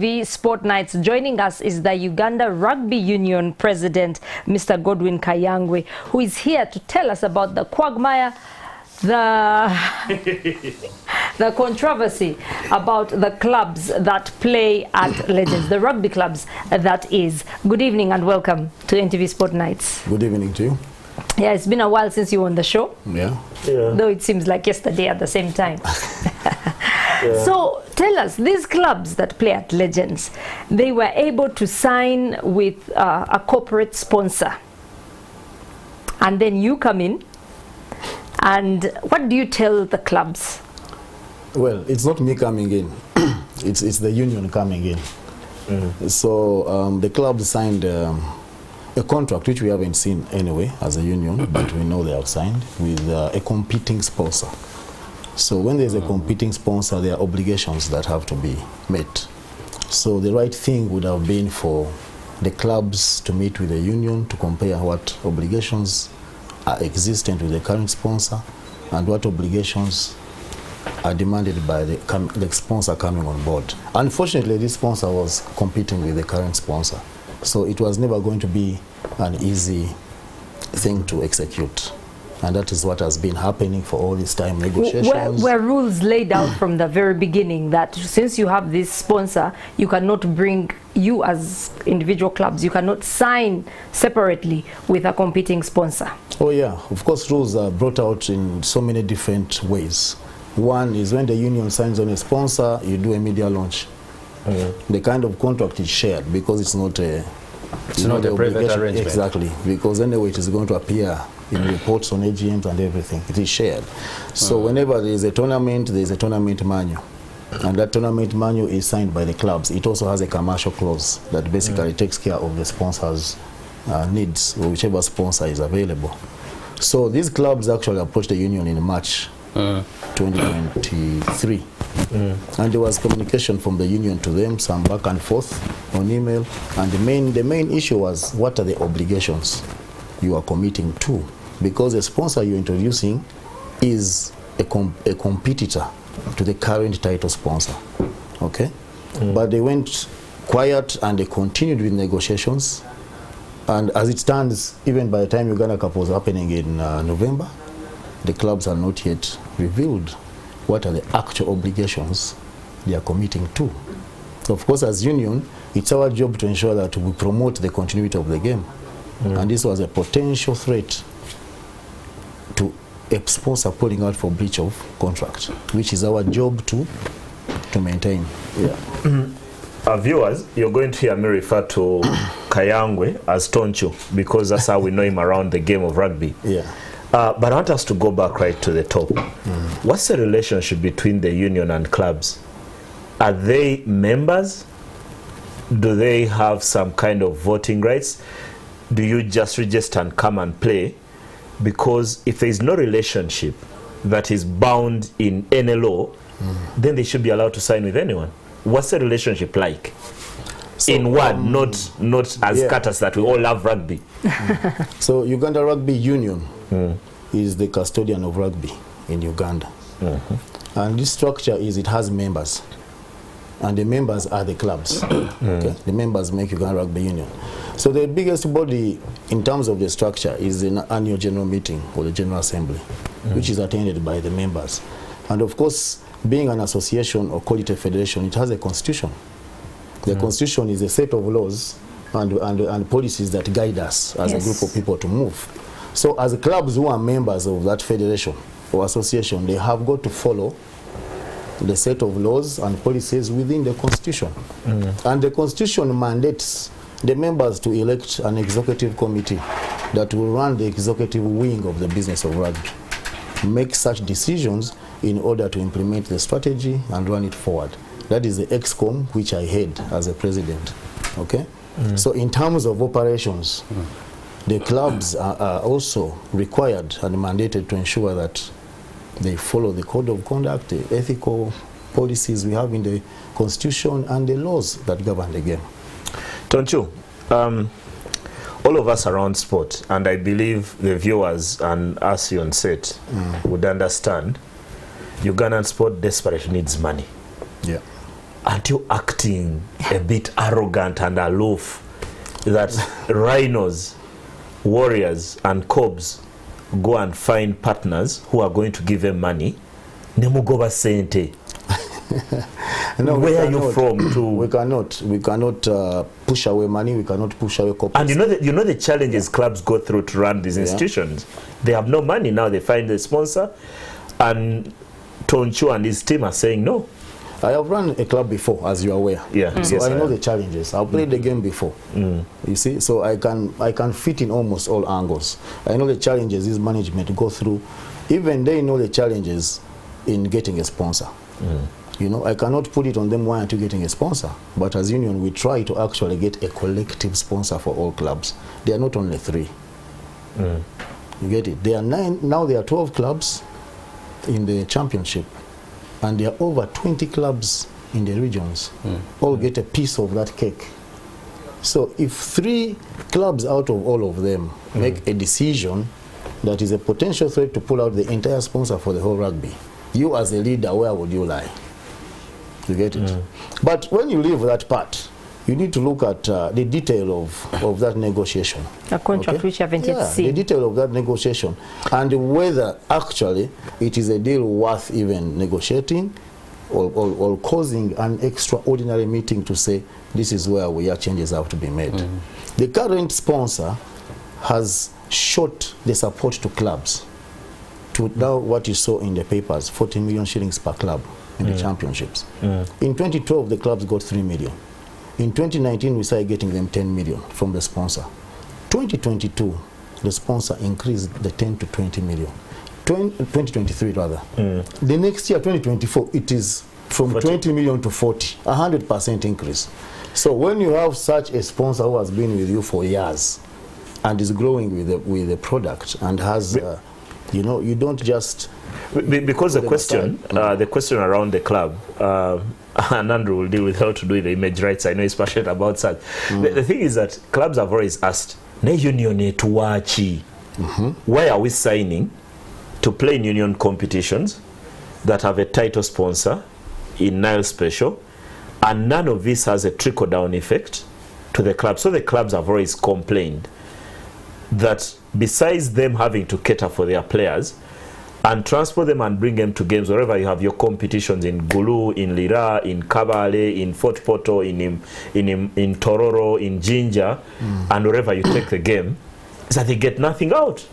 The Sport Nights. Joining us is the Uganda Rugby Union President, Mr. Godwin Kayangwe, who is here to tell us about the quagmire, the controversy about the clubs that play at Legends, the rugby clubs that is. Good evening and welcome to NTV Sport Nights. Good evening to you. Yeah, it's been a while since you were on the show. Yeah. Though it seems like yesterday at the same time. Yeah. So tell us, these clubs that play at Legends, they were able to sign with a corporate sponsor, and then you come in, and what do you tell the clubs? Well, it's not me coming in. it's the union coming in. So the club signed a contract which we haven't seen anyway as a union, but we know they have signed with a competing sponsor. So when there's a competing sponsor, there are obligations that have to be met. So the right thing would have been for the clubs to meet with the union to compare what obligations are existent with the current sponsor and what obligations are demanded by the sponsor coming on board. Unfortunately, this sponsor was competing with the current sponsor. So it was never going to be an easy thing to execute. And that is what has been happening for all this time, negotiations. Were rules laid out from the very beginning that since you have this sponsor, you cannot bring, you as individual clubs, you cannot sign separately with a competing sponsor? Oh yeah, of course rules are brought out in so many different ways. One is when the union signs on a sponsor, you do a media launch. The kind of contract is shared because it's not a... It's not a private arrangement. Exactly, because anyway it is going to appear in reports on AGMs and everything. It is shared. So whenever there is a tournament manual. And that tournament manual is signed by the clubs. It also has a commercial clause that basically takes care of the sponsor's needs, or whichever sponsor is available. So these clubs actually approached the union in March 2023. And there was communication from the union to them, some back and forth on email. And the main issue was, what are the obligations you are committing to? Because the sponsor you're introducing is a competitor to the current title sponsor. Okay? But they went quiet and they continued with negotiations. And as it stands, even by the time Uganda Cup was happening in November, the clubs are not yet revealed what are the actual obligations they are committing to. So of course, as union, it's our job to ensure that we promote the continuity of the game. And this was a potential threat to a sponsor pulling out for breach of contract, which is our job to maintain. Yeah. Our viewers, you're going to hear me refer to Kayangwe as Tonchu, because that's how we know him around the game of rugby. Yeah. But I want us to go back right to the top. What's the relationship between the union and clubs? Are they members? Do they have some kind of voting rights? Do you just register and come and play? Because if there is no relationship that is bound in any law, then they should be allowed to sign with anyone. What's the relationship like? So, in one, not as cutters that we all love rugby. So Uganda Rugby Union is the custodian of rugby in Uganda. And this structure is, it has members. And the members are the clubs. Okay? The members make Uganda Rugby Union. So the biggest body in terms of the structure is the annual general meeting or the General Assembly, which is attended by the members. And of course, being an association or call it a federation, it has a constitution. The constitution is a set of laws and policies that guide us as a group of people to move. So as clubs who are members of that federation or association, they have got to follow the set of laws and policies within the constitution. And the constitution mandates the members to elect an executive committee that will run the executive wing of the business of rugby, make such decisions in order to implement the strategy and run it forward. That is the EXCOM, which I head as a president. Okay? So in terms of operations, the clubs are also required and mandated to ensure that they follow the code of conduct, the ethical policies we have in the constitution, and the laws that govern the game. Tonchu, all of us around sport, and I believe the viewers and us on set would understand, Ugandan sport desperately needs money. Yeah. aren't you acting a bit arrogant and aloof that rhinos, warriors and cobs go and find partners who are going to give them money? Nemugoba sente. No, where are you from? We cannot push away money. We cannot push away corporates. And you know the challenges clubs go through to run these institutions. They have no money now. They find the sponsor, and Tonchu and his team are saying no. I have run a club before, as you are aware. Yeah. So I know the challenges. I've played the game before. You see, so I can fit in almost all angles. I know the challenges this management go through. Even they know the challenges in getting a sponsor. You know, I cannot put it on them why aren't you getting a sponsor. But as union, we try to actually get a collective sponsor for all clubs. They are not only 3. You get it? There are 9, now there are 12 clubs in the championship. And there are over 20 clubs in the regions. All get a piece of that cake. So if 3 clubs out of all of them make a decision that is a potential threat to pull out the entire sponsor for the whole rugby, you as a leader, where would you lie? You get it? But when you leave that part, you need to look at the detail of that negotiation. A contract which you haven't yet seen. The detail of that negotiation, and whether actually it is a deal worth even negotiating or causing an extraordinary meeting to say this is where changes have to be made. The current sponsor has shot the support to clubs to now what you saw in the papers, 40 million shillings per club in the championships. In 2012, the clubs got 3 million. In 2019, we started getting them 10 million from the sponsor. 2022, the sponsor increased the 10 to 20 million. 2023 rather. The next year, 2024, it is from 20 million to 40, 100% increase. So when you have such a sponsor who has been with you for years and is growing with the product and has, you know, you don't just... Because the question around the club, and Andrew will deal with how to do the image rights. I know he's passionate about that. The thing is that clubs have always asked, why are we signing to play in union competitions that have a title sponsor in Nile Special, and none of this has a trickle-down effect to the club? So the clubs have always complained that besides them having to cater for their players and transport them and bring them to games wherever you have your competitions, in Gulu, in Lira, in Kabale, in Fort Porto, in Tororo, in Jinja, and wherever you take the game, is that they get nothing out.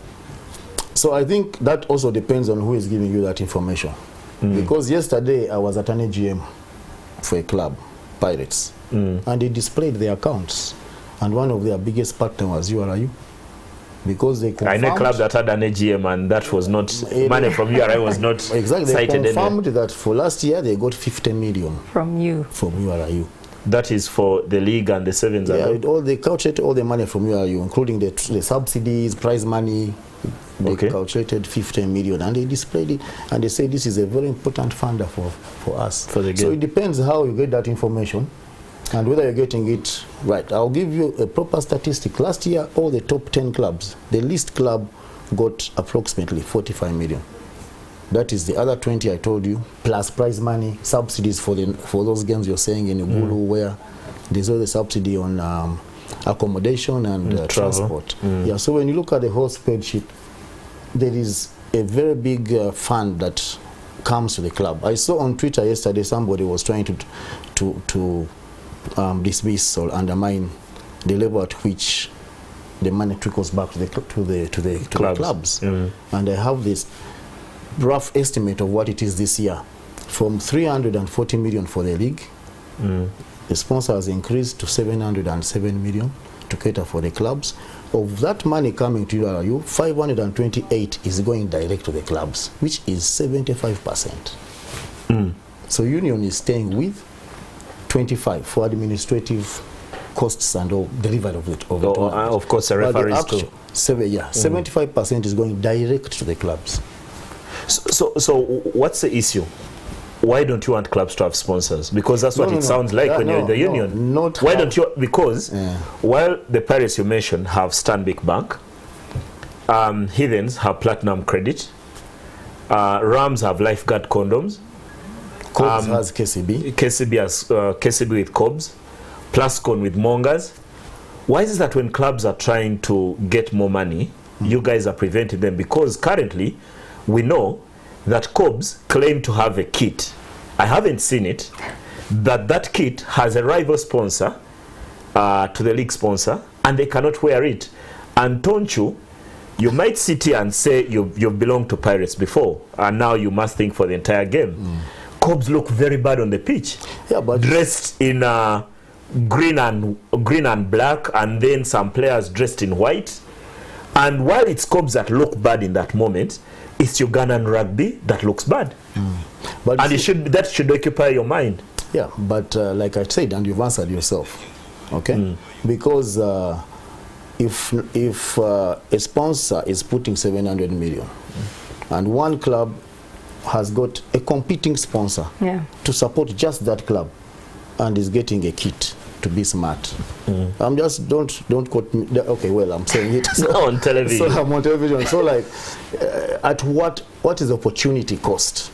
So I think that also depends on who is giving you that information. Because yesterday I was at an AGM for a club, Pirates, and they displayed their accounts, and one of their biggest partners was URIU. Because they confirmed, I know a club that had an AGM and that was not money from URI was not exactly. cited. They confirmed that for last year they got 50 million from URIU. That is for the league and the sevens. Yeah, they calculated all the money from URIU, including the subsidies, prize money. They calculated 50 million and they displayed it, and they say this is a very important funder for us. For the game. So it depends how you get that information and whether you're getting it right. I'll give you a proper statistic. Last year, all the top 10 clubs, the least club got approximately 45 million. That is the other 20 I told you, plus prize money, subsidies for those games you're saying in Ugulu, where there's all the subsidy on accommodation and transport. Yeah, so when you look at the whole spreadsheet, there is a very big fund that comes to the club. I saw on Twitter yesterday somebody was trying to dismiss or undermine the level at which the money trickles back to the clubs. And I have this rough estimate of what it is this year. From 340 million for the league, the sponsor has increased to 707 million to cater for the clubs. Of that money coming to URIU, 528 is going direct to the clubs, which is 75%. So union is staying with 25 for administrative costs and all delivery of it. Of course, the referees too. 75% is going direct to the clubs. So what's the issue? Why don't you want clubs to have sponsors? Because that's what it sounds like when you're in the union. Why don't you? Because while the Pirates you mentioned have Stanbic Bank, Heathens have Platinum Credit, Rams have Lifeguard Condoms, Cobbs has KCB. KCB has KCB with Cobbs, Plascon with Mongers. Why is it that when clubs are trying to get more money, you guys are preventing them? Because currently, we know that Cobbs claim to have a kit. I haven't seen it, but that kit has a rival sponsor to the league sponsor, and they cannot wear it. And Tonchu, you might sit here and say you've belonged to Pirates before, and now you must think for the entire game. Cobbs look very bad on the pitch, but dressed in green and black, and then some players dressed in white. And while it's Cobbs that look bad in that moment, it's Ugandan rugby that looks bad. But and that should occupy your mind. Yeah, but like I said, and you've answered yourself, okay? Because if a sponsor is putting 700 million, and one club has got a competing sponsor to support just that club, and is getting a kit to be smart. I'm just don't quote me. Okay, well, I'm saying it so, on television. So I'm on television. So like, at what is the opportunity cost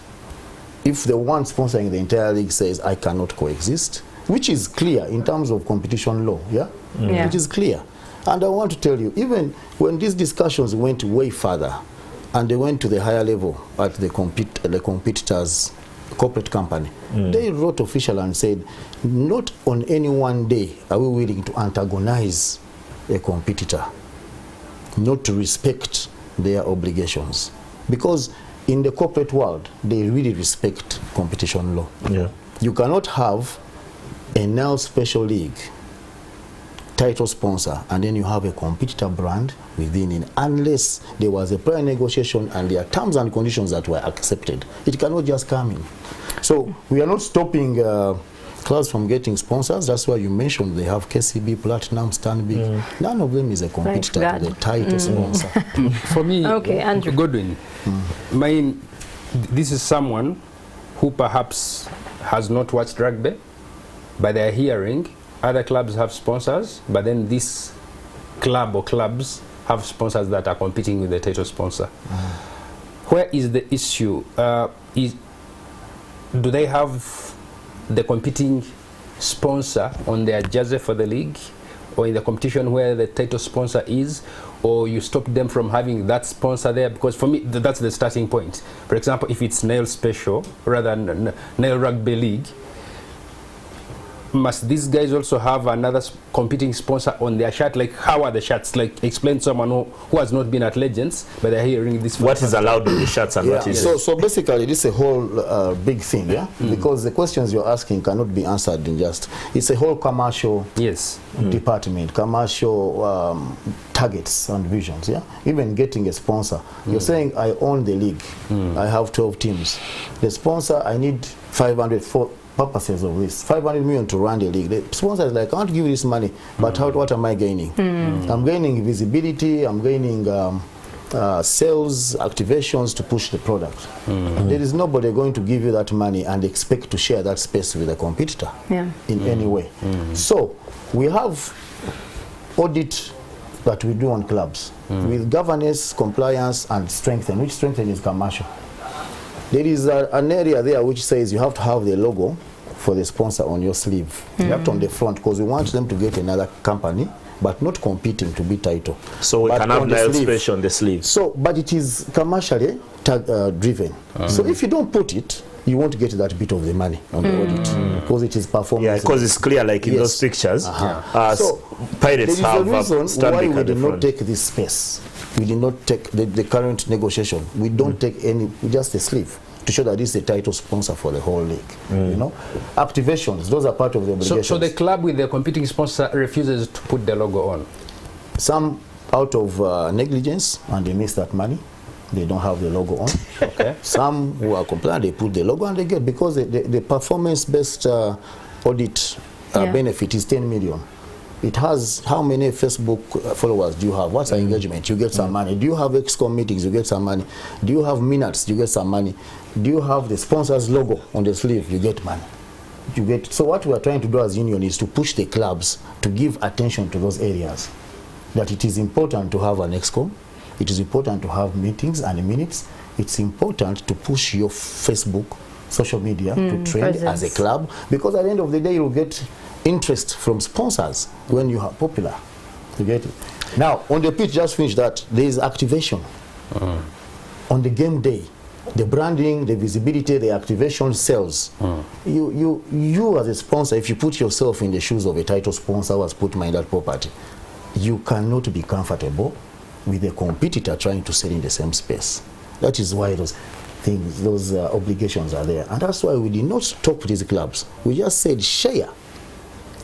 if the one sponsoring the entire league says I cannot coexist, which is clear in terms of competition law, which is clear. And I want to tell you, even when these discussions went way further, and they went to the higher level at the competitors' corporate company, they wrote official and said, not on any one day are we willing to antagonize a competitor, not to respect their obligations. Because in the corporate world, they really respect competition law. You cannot have a now special league title sponsor and then you have a competitor brand within it, unless there was a prior negotiation and there are terms and conditions that were accepted. It cannot just come in. So we are not stopping clubs from getting sponsors. That's why you mentioned they have KCB, Platinum, Stanbic. None of them is a competitor to the title sponsor. For me, Andrew. Godwin, this is someone who perhaps has not watched rugby, but they are hearing other clubs have sponsors, but then this club or clubs have sponsors that are competing with the title sponsor. Where is the issue? Do they have the competing sponsor on their jersey for the league, or in the competition where the title sponsor is, or you stop them from having that sponsor there? Because for me, that's the starting point. For example, if it's Nail Special rather than Nail Rugby League, must these guys also have another competing sponsor on their shirt? Like, how are the shirts? Like, explain to someone who has not been at Legends, but they're hearing this. What is allowed in the shirts and what is so basically, this is a whole big thing, because the questions you're asking cannot be answered in just. It's a whole commercial department, commercial targets and visions. Even getting a sponsor. You're saying I own the league. I have 12 teams. The sponsor, I need 500 for purposes of this 500 million to run the league. The sponsor is like, I can't give you this money, but what am I gaining? I'm gaining visibility, I'm gaining sales activations to push the product. There is nobody going to give you that money and expect to share that space with a competitor in any way. So we have audit that we do on clubs with governance, compliance, and strengthen, which strengthen is commercial. There is an area there which says you have to have the logo for the sponsor on your sleeve, not on the front, because we want them to get another company, but not competing to be title. So we can have Nail Special on the sleeve. So, but it is commercially driven. So if you don't put it, you won't get that bit of the money on the audit, because it is performance. Yeah, because it's clear, like in those pictures. So Pirates have a reason why we did not take this space. We did not take the current negotiation. We don't take any, just a sleeve to show that this is a title sponsor for the whole league. You know, activations, those are part of the obligations. So the club with the competing sponsor refuses to put the logo on? Some out of negligence, and they miss that money. They don't have the logo on. Some who are compliant, they put the logo and they get, because the performance-based audit benefit is 10 million. It has how many Facebook followers do you have? What's the engagement? You get some money. Do you have ExCom meetings? You get some money. Do you have minutes? You get some money. Do you have the sponsor's logo on the sleeve? You get money. You get. So what we are trying to do as union is to push the clubs to give attention to those areas. That it is important to have an ExCom. It is important to have meetings and minutes. It's important to push your Facebook social media to trend as a club, because at the end of the day you'll get interest from sponsors when you are popular. You get it? Now on the pitch, just finish that, there is activation on the game day. The branding, the visibility, the activation sells. You as a sponsor, if you put yourself in the shoes of a title sponsor who has put money in that property, you cannot be comfortable with a competitor trying to sell in the same space. That is why those things, those obligations are there. And that's why we did not stop these clubs. We just said share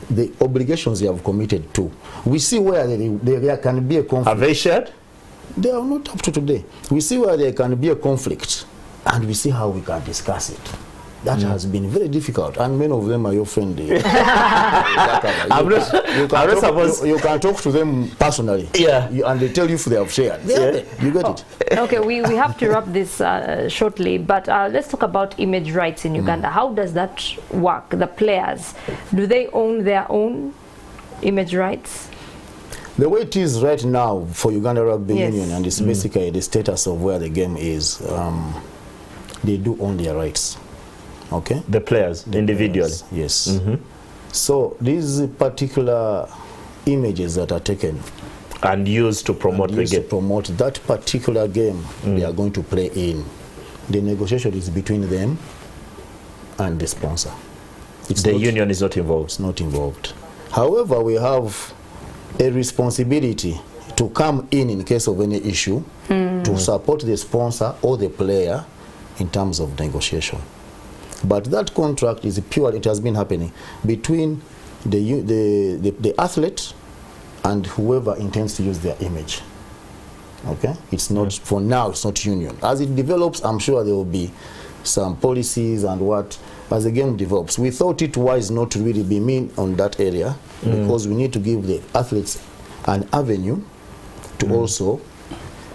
the obligations you have committed to. We see where there can be a conflict. Have they shared? They are not up to today. We see where there can be a conflict, and we see how we can discuss it. That has been very difficult, and many of them are your friends. You can talk to them personally, and they tell you if they have shared. You get it? Okay, we have to wrap this shortly, but let's talk about image rights in Uganda. How does that work? The players, do they own their own image rights? The way it is right now for Uganda Rugby Union, and it's basically the status of where the game is, they do own their rights. Okay? The players, individually? Yes. So these particular images that are taken and used to promote the game, to promote that particular game they are going to play in, the negotiation is between them and the sponsor. The union is not involved? It's not involved. However, we have a responsibility to come in case of any issue to support the sponsor or the player in terms of negotiation. But that contract is pure, it has been happening between the athlete and whoever intends to use their image. Okay? It's not, for now, it's not union. As it develops, I'm sure there will be some policies and what, as the game develops. We thought it wise not to really be mean on that area because we need to give the athletes an avenue to also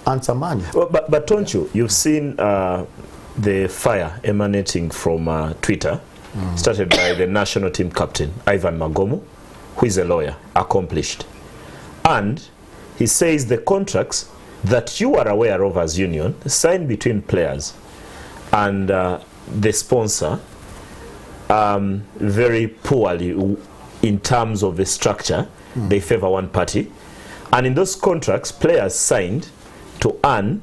answer money. Well, but don't you, you've seen the fire emanating from Twitter, started by the national team captain, Ivan Magomo, who is a lawyer, accomplished. And he says the contracts that you are aware of as union, signed between players and the sponsor, very poorly in terms of the structure. They favor one party. And in those contracts, players signed to earn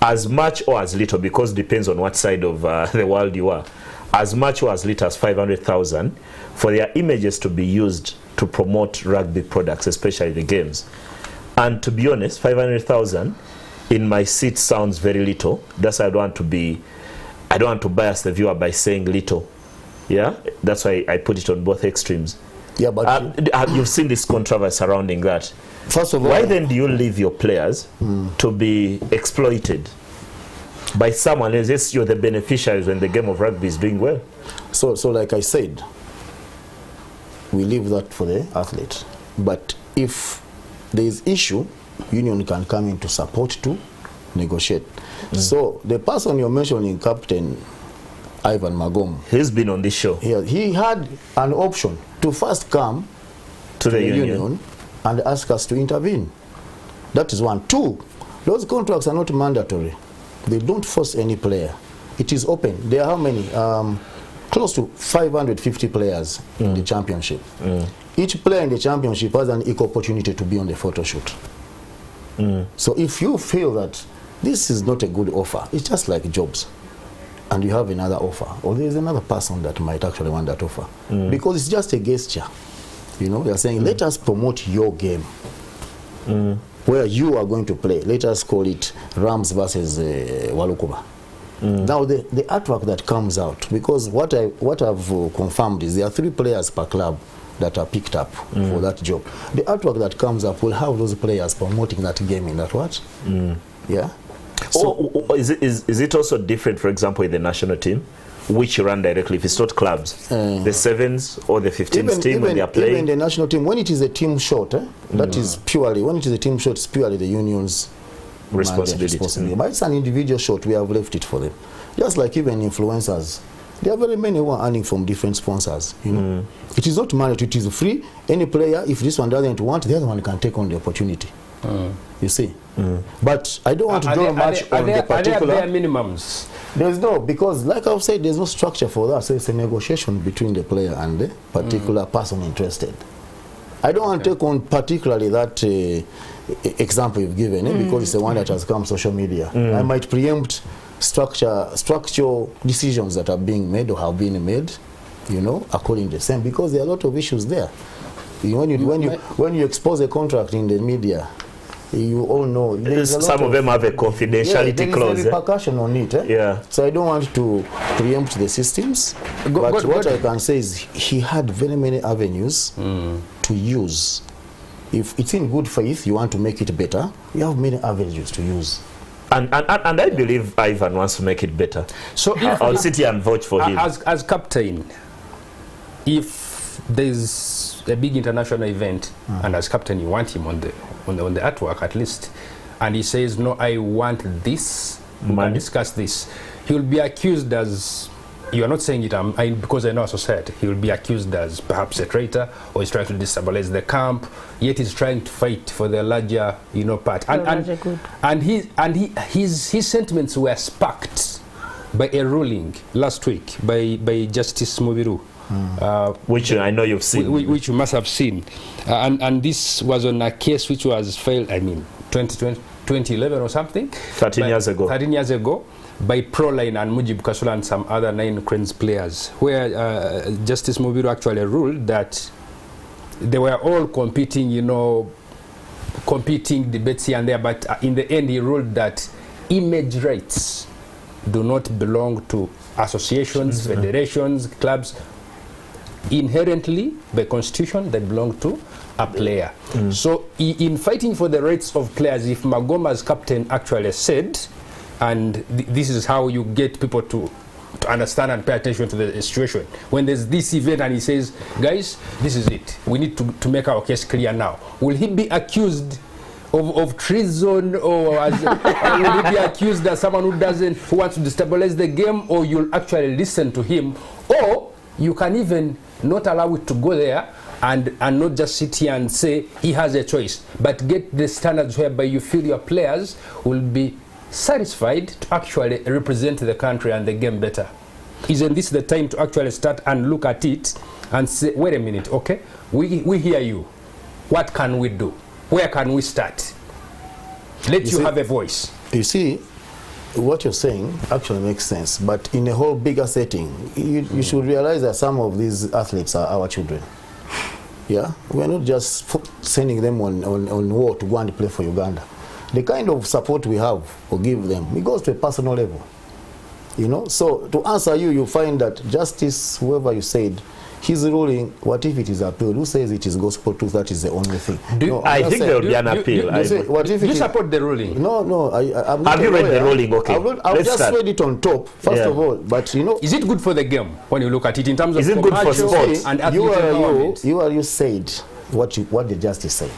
as much or as little, because it depends on what side of the world you are, as much or as little as 500,000 for their images to be used to promote rugby products, especially the games. And to be honest, 500,000 in my seat sounds very little. That's why I don't want to bias the viewer by saying little. Yeah, that's why I put it on both extremes. Yeah, but you've seen this controversy surrounding that. First of all, why then do you leave your players to be exploited by someone else? Yes, you're the beneficiaries when the game of rugby is doing well. So like I said, we leave that for the athlete. But if there is issue, union can come in to support, to negotiate. So the person you're mentioning, Captain Ivan Magom, he's been on this show. He had an option to first come to the union and ask us to intervene. That is one. Two, those contracts are not mandatory. They don't force any player. It is open. There are how many? Close to 550 players in the championship. Each player in the championship has an equal opportunity to be on the photo shoot. So if you feel that this is not a good offer, it's just like jobs, and you have another offer, or there's another person that might actually want that offer, because it's just a gesture. You know, they're saying, let us promote your game, where you are going to play. Let us call it Rams versus Walukuba. Now the artwork that comes out, because what I've confirmed is there are 3 players per club that are picked up for that job. The artwork that comes up will have those players promoting that game in that what? Yeah. So, is it also different, for example, in the national team, which you run directly, if it's not clubs, the 7s or the 15s team when they are playing? Even the national team, when it is a team shot, that is purely, when it is a team shot, it's purely the union's responsibility. But it's an individual shot, we have left it for them. Just like even influencers, there are very many who are earning from different sponsors. You know, it is not mandatory, it is free. Any player, if this one doesn't want, the other one can take on the opportunity. You see? But I don't want to draw much on the particular. Are there minimums? There's no, because like I've said, there's no structure for that. So it's a negotiation between the player and the particular person interested. I don't want to take on particularly that example you've given, because it's the one that has come social media. I might preempt structural decisions that are being made or have been made, you know, according to the same, because there are a lot of issues there. When you expose a contract in the media, you all know some of them have a confidentiality clause. There is a repercussion on it. Yeah. So I don't want to preempt the systems. But what I can say is he had very many avenues to use. If it's in good faith, you want to make it better, you have many avenues to use. And I believe Ivan wants to make it better. So I'll sit here and vouch for him. As captain, if there's a big international event, and as captain you want him on the artwork at least, and he says, no, I want this, we can discuss this, he will be accused as, you are not saying it because I know our society, he will be accused as perhaps a traitor, or he's trying to destabilize the camp, yet he's trying to fight for the larger, you know, part. And his sentiments were sparked by a ruling last week by Justice Mubiru. Which I know you've seen. Which you must have seen. And this was on a case which was filed, 2011 or something. 13 years ago. 13 years ago, by Proline and Mujib Kasula and some other 9 Cranes players, where Justice Mubiru actually ruled that they were all competing, you know, competing debates here and there, but in the end he ruled that image rights do not belong to associations, federations, clubs. Inherently, by constitution, they belong to a player. So in fighting for the rights of players, if Magoma's captain actually said, and this is how you get people to understand and pay attention to the situation, when there's this event and he says, guys, this is it, we need to make our case clear now, will he be accused of treason, or will he be accused as someone who wants to destabilize the game, or you'll actually listen to him, or you can even not allow it to go there and not just sit here and say he has a choice, but get the standards whereby you feel your players will be satisfied to actually represent the country and the game better. Isn't this the time to actually start and look at it and say, wait a minute, okay, we hear you, what can we do, where can we start? Let you have a voice. You see, what you're saying actually makes sense, but in a whole bigger setting, you should realize that some of these athletes are our children. Yeah, we're not just sending them on war to go and play for Uganda. The kind of support we have or give them, it goes to a personal level. You know, so to answer you, you find that justice, whoever you said, his ruling, what if it is appealed? Who says it is gospel truth? That is the only thing. I think there will be an appeal. What if you support the ruling? No, I'm not. Have you read the ruling? Okay. I've just read it on top, first of all. But you know, is it good for the game when you look at it in terms of is it good for sports? And you said what the justice said.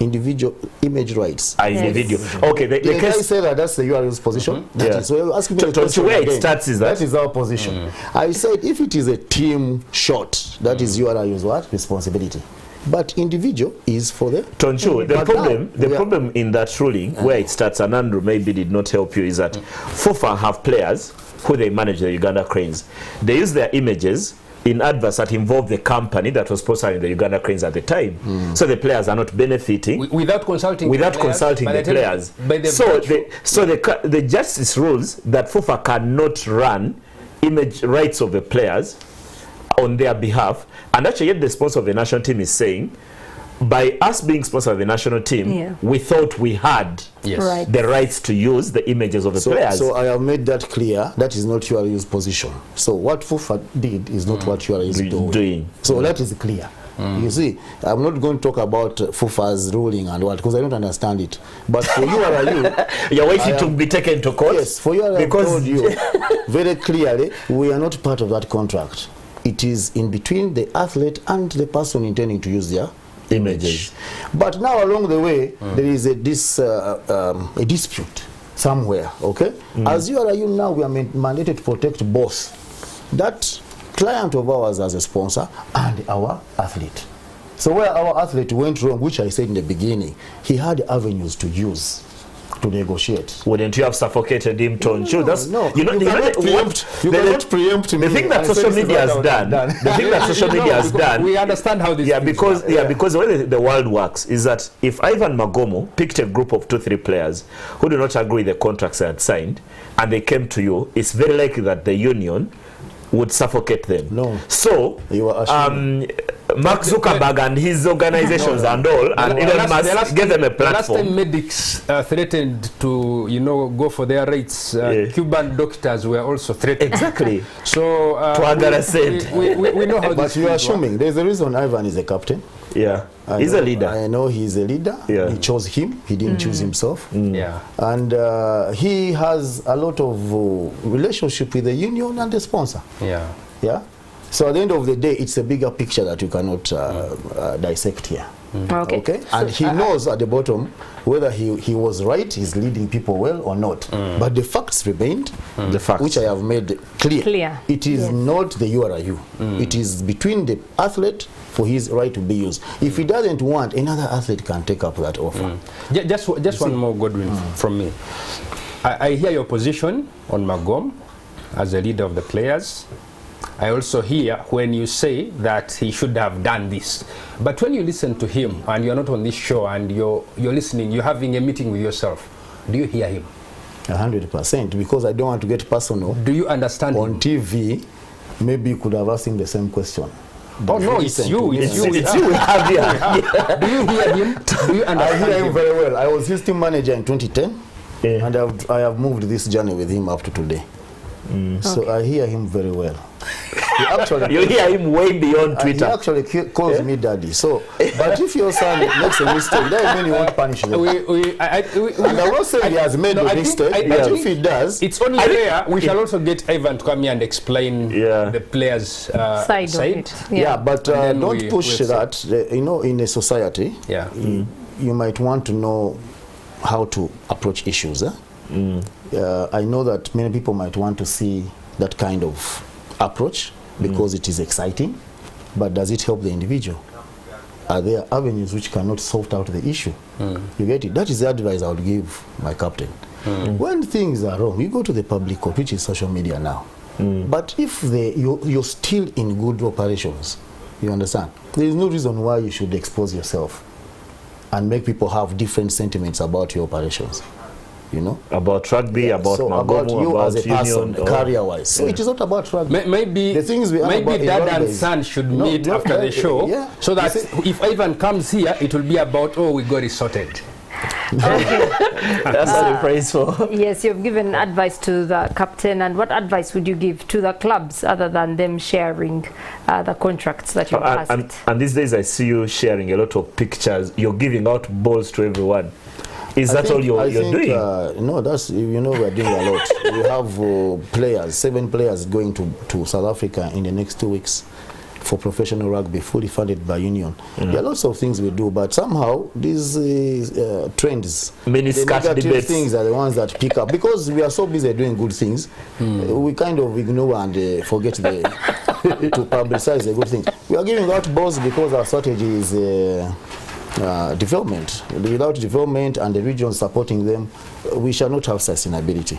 Individual image rights. Individual. Okay, the guy said that that's the URL's position. So you're asking me where it starts is that is our position. I said if it is a team shot, that is URL's what? Responsibility. But individual is for the Tonchu, the problem in that ruling where it starts, and Andrew maybe did not help you, is that FUFA have players who they manage the Uganda Cranes. They use their images in adverts that involve the company that was sponsoring the Uganda Cranes at the time. So the players are not benefiting without consulting the players. So the justice rules that FUFA cannot run image rights of the players on their behalf, and actually yet the sponsor of the national team is saying, by us being sponsor of the national team, we thought we had the rights to use the images of the players. So I have made that clear. That is not URU's position. So what FUFA did is not what URU is doing. So that is clear. You see, I'm not going to talk about FUFA's ruling and what, because I don't understand it. But for URU, you're waiting to be taken to court? Yes, for URU, I told you very clearly, we are not part of that contract. It is in between the athlete and the person intending to use their images. But now along the way, there is a dispute somewhere, okay? As URU now, we are mandated to protect both that client of ours as a sponsor and our athlete. So where our athlete went wrong, which I said in the beginning, he had avenues to use to negotiate. Wouldn't you have suffocated him, Tonchu? No, you cannot preempt the thing that social media has done. The thing that social media has done. We understand how this. Because the way the world works is that if Ivan Magomo picked a group of 2-3 players who do not agree with the contracts they had signed, and they came to you, it's very likely that the union would suffocate them. No. So you are Mark Zuckerberg and his organizations and all, and Elon Musk give them a platform. Last time medics threatened to, go for their rights, Cuban doctors were also threatened. Exactly. So to understand, we know how. But you are assuming there's a reason Ivan is a captain. Yeah, he's a leader. I know he's a leader. Yeah. He chose him. He didn't choose himself. Yeah. And he has a lot of relationship with the union and the sponsor. Yeah. Yeah. So at the end of the day, it's a bigger picture that you cannot dissect here. Okay. And he knows at the bottom whether he was right, he's leading people well or not. But the facts remained, the facts, which I have made clear. It is not the URU. It is between the athlete for his right to be used. If he doesn't want, another athlete can take up that offer. Just one more, Godwin, from me. I hear your position on Magom as a leader of the players. I also hear when you say that he should have done this. But when you listen to him and you're not on this show and you're listening, you're having a meeting with yourself, do you hear him? 100%, because I don't want to get personal. Do you understand on him? TV, maybe you could have asked him the same question. Oh no, it's you. It's you. It's you. Do you hear him? Do you understand I hear him very well. I was his team manager in 2010, and I have moved this journey with him up to today. So I hear him very well. You hear him way beyond Twitter. He actually calls me daddy. So, but if your son makes a mistake, that mean you won't punish him. And I'm not saying he has made a mistake, but if he does, it's only fair. We shall also get Ivan to come here and explain the players' side. Of it. Yeah, but don't push that. In a society, you might want to know how to approach issues. I know that many people might want to see that kind of approach because it is exciting, but does it help the individual? Are there avenues which cannot sort out the issue? You get it? That is the advice I would give my captain. When things are wrong, you go to the public court, which is social media now. But if you're still in good operations, you understand, there is no reason why you should expose yourself and make people have different sentiments about your operations. About rugby, about Magomo, about you about as a person, union, career-wise. So it is not about rugby. Maybe the things we maybe dad and son should meet after the show, so that if Ivan comes here, it will be about, we got it sorted. That's what we praise for. Yes, you've given advice to the captain, and what advice would you give to the clubs other than them sharing the contracts that you've asked? And these days I see you sharing a lot of pictures. You're giving out balls to everyone. Is that all you're doing? No, that's, we're doing a lot. We have 7 players going to South Africa in the next 2 weeks for professional rugby, fully funded by union. There are lots of things we do, but somehow these trends, the negative things are the ones that pick up. Because we are so busy doing good things, we kind of ignore and forget to publicize the good things. We are giving out balls because our strategy is development. Without development and the region supporting them, we shall not have sustainability.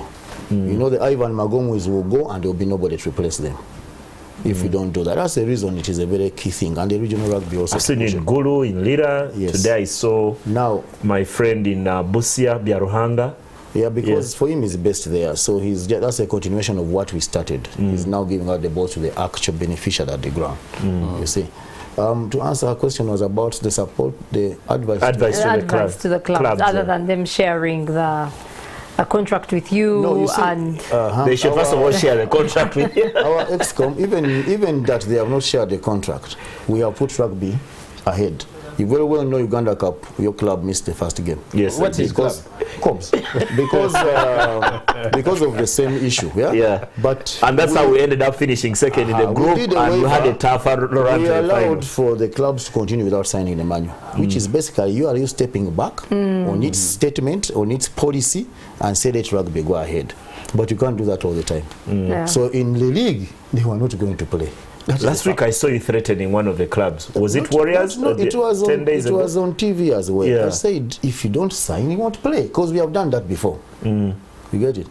The Ivan Magomwis will go and there will be nobody to replace them if we don't do that. That's the reason it is a very key thing. And the regional rugby also. I've seen in Gulu, in Lira. Yes. Today I saw my friend in Busia, Biaruhanga. Yeah, because for him he's best there. So that's a continuation of what we started. He's now giving out the ball to the actual beneficiary at the ground. You see. To answer her question was about the support, the advice to the clubs, other than them sharing a contract with you. No, you see, and they should first of all share the contract with you. Our ExCom, even that they have not shared the contract, we have put rugby ahead. You very well know Uganda Cup, your club missed the first game. Yes. What is club? Cobs. because of the same issue. Yeah. And that's how we ended up finishing second in the group, and we had a tougher run. We allowed for the clubs to continue without signing the manual, which is basically you stepping back on its statement, on its policy, and say that rugby go ahead. But you can't do that all the time. So in the league, they were not going to play. Last week I saw you threatening one of the clubs. Was it Warriors? No, it was 10 days ago? It was on TV as well. Yeah. I said, if you don't sign, you won't play, because we have done that before. You get it?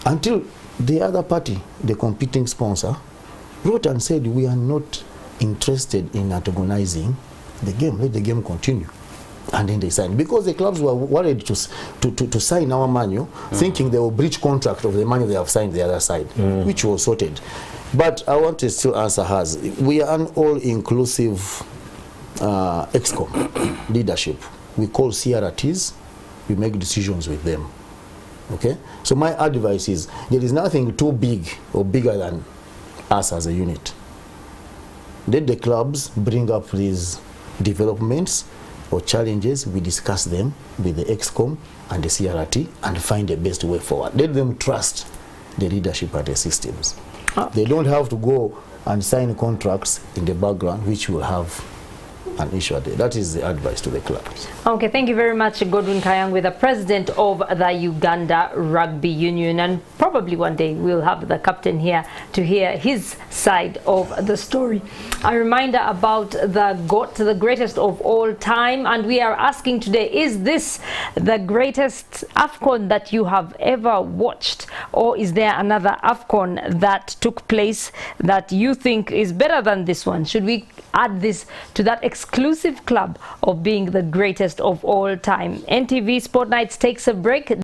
Until the other party, the competing sponsor, wrote and said, we are not interested in antagonizing the game. Let the game continue. And then they signed, because the clubs were worried to sign our manual, thinking they will breach contract of the money they have signed the other side, which was sorted. But I want to still answer hers. We are an all-inclusive EXCOM leadership. We call CRTs. We make decisions with them. Okay? So my advice is, there is nothing too big or bigger than us as a unit. Let the clubs bring up these developments or challenges, we discuss them with the EXCOM and the CRT and find the best way forward. Let them trust the leadership and the systems. They don't have to go and sign contracts in the background, which will have an issue there. That is the advice to the clubs. Okay, thank you very much, Godwin Kayangwe, the president of the Uganda Rugby Union, and probably one day we'll have the captain here to hear his side of the story. A reminder about the GOAT, the greatest of all time, and we are asking today, is this the greatest AFCON that you have ever watched, or is there another AFCON that took place that you think is better than this one? Should we add this to that exclusive club of being the greatest of all time? NTV Sport Nights takes a break.